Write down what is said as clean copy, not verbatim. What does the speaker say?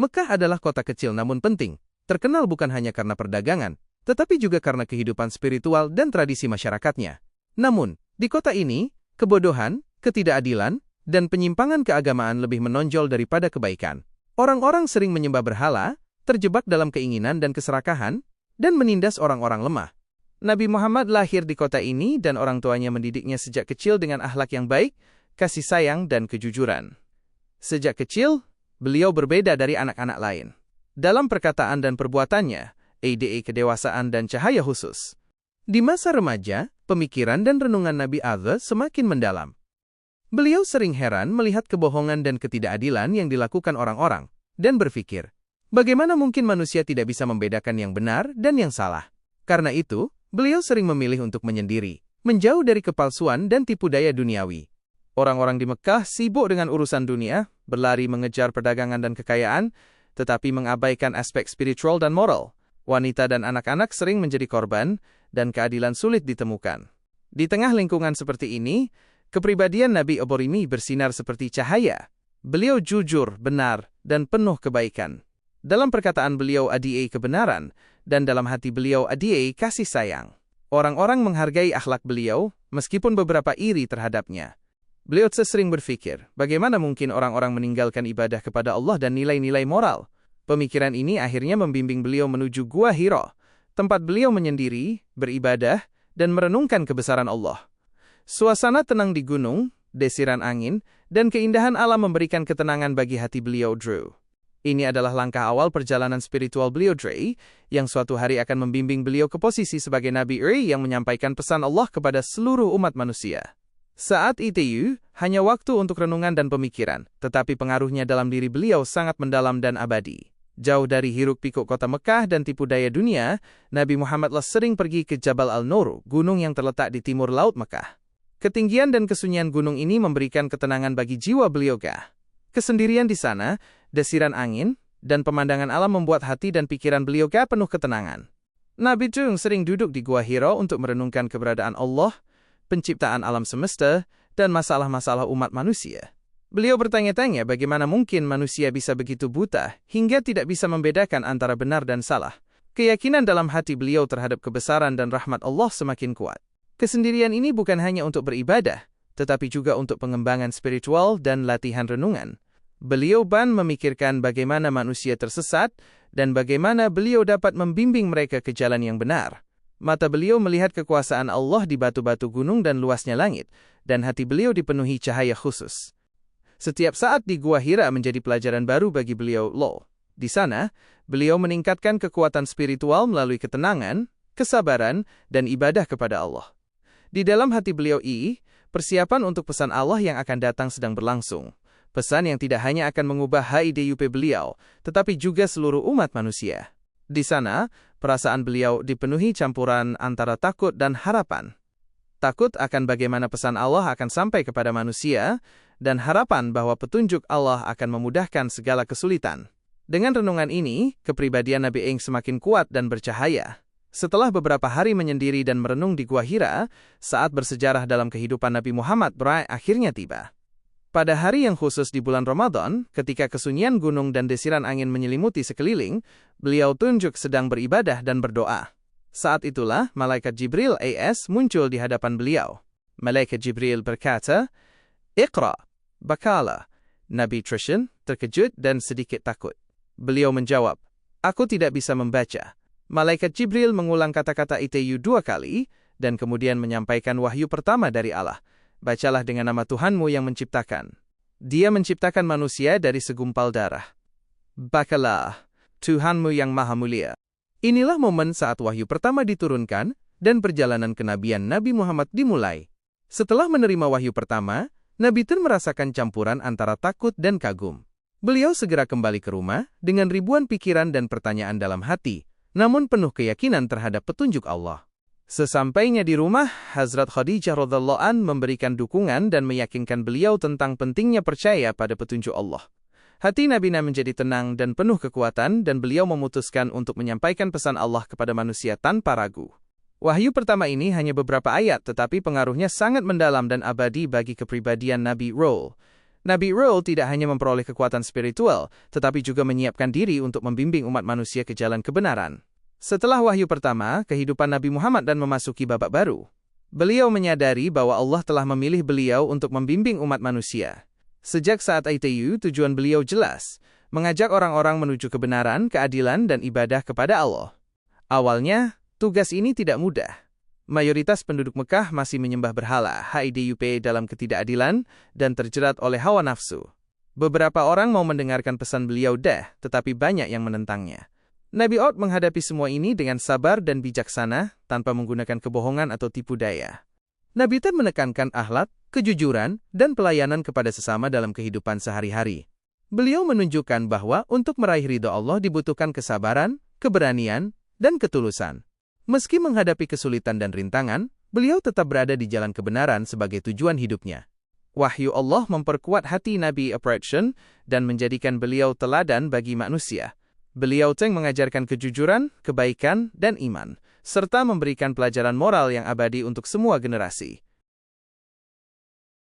Mekah adalah kota kecil namun penting, terkenal bukan hanya karena perdagangan, tetapi juga karena kehidupan spiritual dan tradisi masyarakatnya. Namun, di kota ini, kebodohan, ketidakadilan, dan penyimpangan keagamaan lebih menonjol daripada kebaikan. Orang-orang sering menyembah berhala, terjebak dalam keinginan dan keserakahan, dan menindas orang-orang lemah. Nabi Muhammad lahir di kota ini dan orang tuanya mendidiknya sejak kecil dengan akhlak yang baik, kasih sayang, dan kejujuran. Sejak kecil, beliau berbeda dari anak-anak lain. Dalam perkataan dan perbuatannya, ada kedewasaan dan cahaya khusus. Di masa remaja, pemikiran dan renungan Nabi Adha semakin mendalam. Beliau sering heran melihat kebohongan dan ketidakadilan yang dilakukan orang-orang, dan berpikir, bagaimana mungkin manusia tidak bisa membedakan yang benar dan yang salah? Karena itu, beliau sering memilih untuk menyendiri, menjauh dari kepalsuan dan tipu daya duniawi. Orang-orang di Mekah sibuk dengan urusan dunia, berlari mengejar perdagangan dan kekayaan, tetapi mengabaikan aspek spiritual dan moral. Wanita dan anak-anak sering menjadi korban, dan keadilan sulit ditemukan. Di tengah lingkungan seperti ini, kepribadian Nabi Ibrahim bersinar seperti cahaya. Beliau jujur, benar, dan penuh kebaikan. Dalam perkataan beliau ada kebenaran, dan dalam hati beliau ada kasih sayang. Orang-orang menghargai akhlak beliau, meskipun beberapa iri terhadapnya. Beliau sering berpikir, bagaimana mungkin orang-orang meninggalkan ibadah kepada Allah dan nilai-nilai moral? Pemikiran ini akhirnya membimbing beliau menuju Gua Hira, tempat beliau menyendiri, beribadah, dan merenungkan kebesaran Allah. Suasana tenang di gunung, desiran angin, dan keindahan alam memberikan ketenangan bagi hati beliau. Ini adalah langkah awal perjalanan spiritual beliau yang suatu hari akan membimbing beliau ke posisi sebagai Nabi yang menyampaikan pesan Allah kepada seluruh umat manusia. Saat itu, hanya waktu untuk renungan dan pemikiran, tetapi pengaruhnya dalam diri beliau sangat mendalam dan abadi. Jauh dari hiruk-pikuk kota Mekah dan tipu daya dunia, Nabi Muhammad sering pergi ke Jabal Al-Nur, gunung yang terletak di timur laut Mekah. Ketinggian dan kesunyian gunung ini memberikan ketenangan bagi jiwa beliau. Kesendirian di sana, desiran angin, dan pemandangan alam membuat hati dan pikiran beliau penuh ketenangan. Nabi sering duduk di Gua Hira untuk merenungkan keberadaan Allah, penciptaan alam semesta, dan masalah-masalah umat manusia. Beliau bertanya-tanya bagaimana mungkin manusia bisa begitu buta, hingga tidak bisa membedakan antara benar dan salah. Keyakinan dalam hati beliau terhadap kebesaran dan rahmat Allah semakin kuat. Kesendirian ini bukan hanya untuk beribadah, tetapi juga untuk pengembangan spiritual dan latihan renungan. Beliau memikirkan bagaimana manusia tersesat, dan bagaimana beliau dapat membimbing mereka ke jalan yang benar. Mata beliau melihat kekuasaan Allah di batu-batu gunung dan luasnya langit, dan hati beliau dipenuhi cahaya khusus. Setiap saat di Gua Hira menjadi pelajaran baru bagi beliau. Di sana, beliau meningkatkan kekuatan spiritual melalui ketenangan, kesabaran, dan ibadah kepada Allah. Di dalam hati beliau persiapan untuk pesan Allah yang akan datang sedang berlangsung. Pesan yang tidak hanya akan mengubah hidup beliau, tetapi juga seluruh umat manusia. Di sana, perasaan beliau dipenuhi campuran antara takut dan harapan. Takut akan bagaimana pesan Allah akan sampai kepada manusia, dan harapan bahwa petunjuk Allah akan memudahkan segala kesulitan. Dengan renungan ini, kepribadian Nabi semakin kuat dan bercahaya. Setelah beberapa hari menyendiri dan merenung di Gua Hira, saat bersejarah dalam kehidupan Nabi Muhammad akhirnya tiba. Pada hari yang khusus di bulan Ramadan, ketika kesunyian gunung dan desiran angin menyelimuti sekeliling, beliau sedang beribadah dan berdoa. Saat itulah, Malaikat Jibril muncul di hadapan beliau. Malaikat Jibril berkata, "Iqra." Bakala. Nabi terkejut dan sedikit takut. Beliau menjawab, "Aku tidak bisa membaca." Malaikat Jibril mengulang kata-kata itu 2 kali, dan kemudian menyampaikan wahyu pertama dari Allah. Bacalah dengan nama Tuhanmu yang menciptakan. Dia menciptakan manusia dari segumpal darah. Bacalah, Tuhanmu yang maha mulia. Inilah momen saat wahyu pertama diturunkan, dan perjalanan kenabian Nabi Muhammad dimulai. Setelah menerima wahyu pertama, Nabi merasakan campuran antara takut dan kagum. Beliau segera kembali ke rumah, dengan ribuan pikiran dan pertanyaan dalam hati, namun penuh keyakinan terhadap petunjuk Allah. Sesampainya di rumah, Hazrat Khadijah radhiyallahu anha memberikan dukungan dan meyakinkan beliau tentang pentingnya percaya pada petunjuk Allah. Hati Nabi menjadi tenang dan penuh kekuatan, dan beliau memutuskan untuk menyampaikan pesan Allah kepada manusia tanpa ragu. Wahyu pertama ini hanya beberapa ayat, tetapi pengaruhnya sangat mendalam dan abadi bagi kepribadian Nabi. Nabi Rul tidak hanya memperoleh kekuatan spiritual, tetapi juga menyiapkan diri untuk membimbing umat manusia ke jalan kebenaran. Setelah wahyu pertama, kehidupan Nabi Muhammad dan memasuki babak baru. Beliau menyadari bahwa Allah telah memilih beliau untuk membimbing umat manusia. Sejak saat itu, tujuan beliau jelas, mengajak orang-orang menuju kebenaran, keadilan, dan ibadah kepada Allah. Awalnya, tugas ini tidak mudah. Mayoritas penduduk Mekah masih menyembah berhala, hidup dalam ketidakadilan, dan terjerat oleh hawa nafsu. Beberapa orang mau mendengarkan pesan beliau tetapi banyak yang menentangnya. Nabi Hud menghadapi semua ini dengan sabar dan bijaksana, tanpa menggunakan kebohongan atau tipu daya. Nabi Hud menekankan akhlak, kejujuran, dan pelayanan kepada sesama dalam kehidupan sehari-hari. Beliau menunjukkan bahwa untuk meraih ridho Allah dibutuhkan kesabaran, keberanian, dan ketulusan. Meski menghadapi kesulitan dan rintangan, beliau tetap berada di jalan kebenaran sebagai tujuan hidupnya. Wahyu Allah memperkuat hati Nabi Ibrahim dan menjadikan beliau teladan bagi manusia. Beliau mengajarkan kejujuran, kebaikan, dan iman, serta memberikan pelajaran moral yang abadi untuk semua generasi.